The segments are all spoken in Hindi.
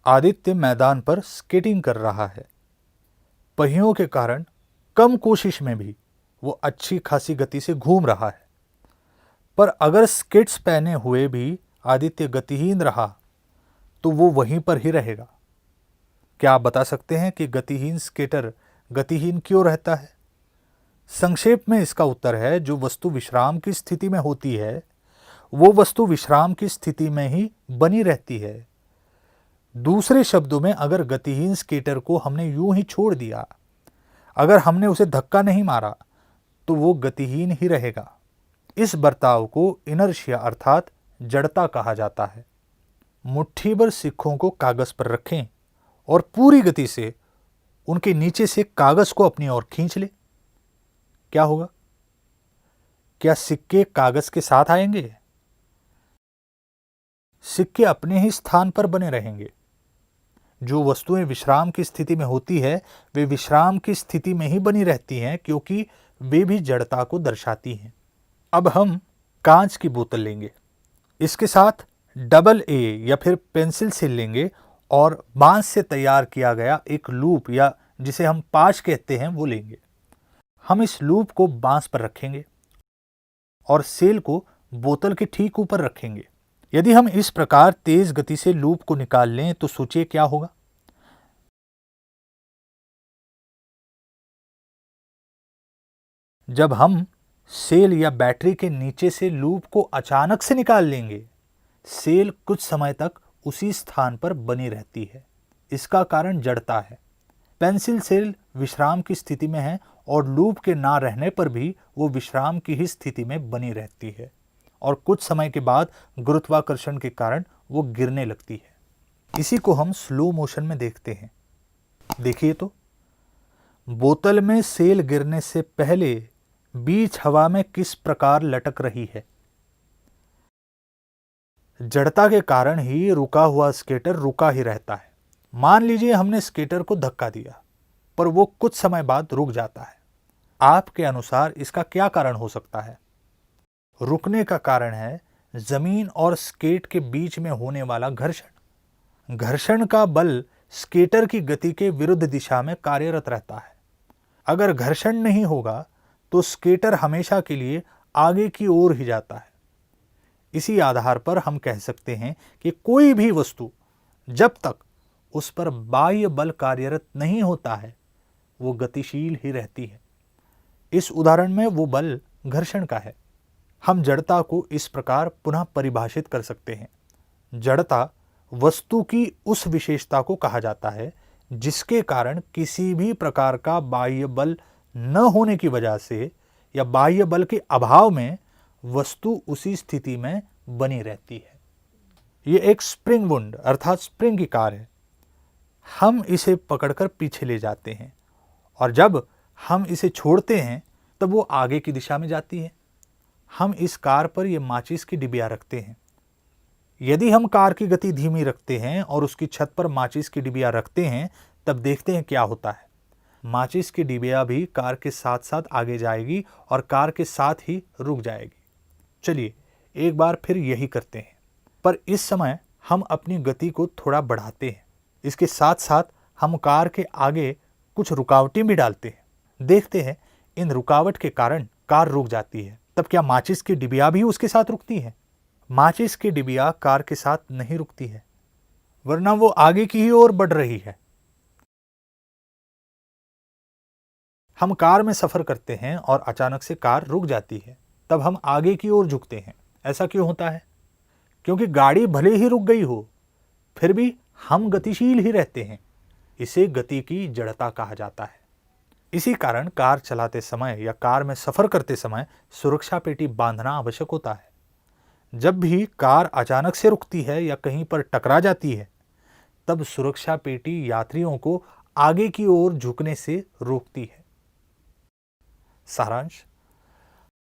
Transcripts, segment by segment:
आदित्य मैदान पर स्केटिंग कर रहा है। पहियों के कारण कम कोशिश में भी वो अच्छी खासी गति से घूम रहा है। पर अगर स्किट्स पहने हुए भी आदित्य गतिहीन रहा तो वो वहीं पर ही रहेगा। क्या आप बता सकते हैं कि गतिहीन स्केटर गतिहीन क्यों रहता है? संक्षेप में इसका उत्तर है, जो वस्तु विश्राम की स्थिति में होती है वो वस्तु विश्राम की स्थिति में ही बनी रहती है। दूसरे शब्दों में, अगर गतिहीन स्केटर को हमने यूं ही छोड़ दिया, अगर हमने उसे धक्का नहीं मारा, तो वो गतिहीन ही रहेगा। इस बर्ताव को इनर्शिया अर्थात जड़ता कहा जाता है। मुट्ठी भर सिक्कों को कागज पर रखें और पूरी गति से उनके नीचे से कागज को अपनी ओर खींच ले। क्या होगा? क्या सिक्के कागज के साथ आएंगे? सिक्के अपने ही स्थान पर बने रहेंगे। जो वस्तुएं विश्राम की स्थिति में होती है वे विश्राम की स्थिति में ही बनी रहती हैं, क्योंकि वे भी जड़ता को दर्शाती हैं। अब हम कांच की बोतल लेंगे, इसके साथ डबल ए या फिर पेंसिल सील लेंगे और बांस से तैयार किया गया एक लूप या जिसे हम पाश कहते हैं वो लेंगे। हम इस लूप को बांस पर रखेंगे और सेल को बोतल के ठीक ऊपर रखेंगे। यदि हम इस प्रकार तेज गति से लूप को निकाल लें तो सोचिए क्या होगा। जब हम सेल या बैटरी के नीचे से लूप को अचानक से निकाल लेंगे, सेल कुछ समय तक उसी स्थान पर बनी रहती है। इसका कारण जड़ता है। पेंसिल सेल विश्राम की स्थिति में है और लूप के ना रहने पर भी वो विश्राम की ही स्थिति में बनी रहती है और कुछ समय के बाद गुरुत्वाकर्षण के कारण वो गिरने लगती है। इसी को हम स्लो मोशन में देखते हैं। देखिए तो, बोतल में सेल गिरने से पहले बीच हवा में किस प्रकार लटक रही है। जड़ता के कारण ही रुका हुआ स्केटर रुका ही रहता है। मान लीजिए हमने स्केटर को धक्का दिया, पर वो कुछ समय बाद रुक जाता है। आपके अनुसार इसका क्या कारण हो सकता है? रुकने का कारण है जमीन और स्केट के बीच में होने वाला घर्षण। घर्षण का बल स्केटर की गति के विरुद्ध दिशा में कार्यरत रहता है। अगर घर्षण नहीं होगा तो स्केटर हमेशा के लिए आगे की ओर ही जाता है। इसी आधार पर हम कह सकते हैं कि कोई भी वस्तु जब तक उस पर बाह्य बल कार्यरत नहीं होता है वो गतिशील ही रहती है। इस उदाहरण में वो बल घर्षण का है। हम जड़ता को इस प्रकार पुनः परिभाषित कर सकते हैं। जड़ता वस्तु की उस विशेषता को कहा जाता है जिसके कारण किसी भी प्रकार का बाह्य बल न होने की वजह से या बाह्य बल के अभाव में वस्तु उसी स्थिति में बनी रहती है। ये एक स्प्रिंग वुंड अर्थात स्प्रिंग की कार है। हम इसे पकड़कर पीछे ले जाते हैं और जब हम इसे छोड़ते हैं तब वो आगे की दिशा में जाती है। हम इस कार पर ये माचिस की डिबिया रखते हैं। यदि हम कार की गति धीमी रखते हैं और उसकी छत पर माचिस की डिबिया रखते हैं, तब देखते हैं क्या होता है। माचिस की डिबिया भी कार के साथ साथ आगे जाएगी और कार के साथ ही रुक जाएगी। चलिए एक बार फिर यही करते हैं, पर इस समय हम अपनी गति को थोड़ा बढ़ाते हैं। इसके साथ साथ हम कार के आगे कुछ रुकावटें भी डालते हैं। देखते हैं इन रुकावट के कारण कार रुक जाती है। तब क्या माचिस की डिबिया भी उसके साथ रुकती है? माचिस की डिबिया कार के साथ नहीं रुकती है, वरना वो आगे की ही ओर बढ़ रही है। हम कार में सफर करते हैं और अचानक से कार रुक जाती है, तब हम आगे की ओर झुकते हैं। ऐसा क्यों होता है? क्योंकि गाड़ी भले ही रुक गई हो, फिर भी हम गतिशील ही रहते हैं। इसे गति की जड़ता कहा जाता है। इसी कारण कार चलाते समय या कार में सफर करते समय सुरक्षा पेटी बांधना आवश्यक होता है। जब भी कार अचानक से रुकती है या कहीं पर टकरा जाती है, तब सुरक्षा पेटी यात्रियों को आगे की ओर झुकने से रोकती है। सारांश,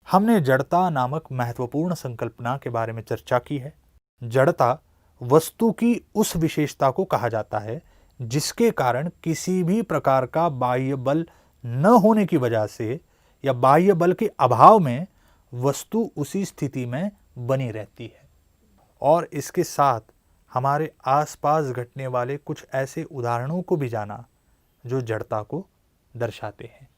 हमने जड़ता नामक महत्वपूर्ण संकल्पना के बारे में चर्चा की है। जड़ता वस्तु की उस विशेषता को कहा जाता है जिसके कारण किसी भी प्रकार का बाह्य बल न होने की वजह से या बाह्य बल के अभाव में वस्तु उसी स्थिति में बनी रहती है। और इसके साथ हमारे आसपास घटने वाले कुछ ऐसे उदाहरणों को भी जाना जो जड़ता को दर्शाते हैं।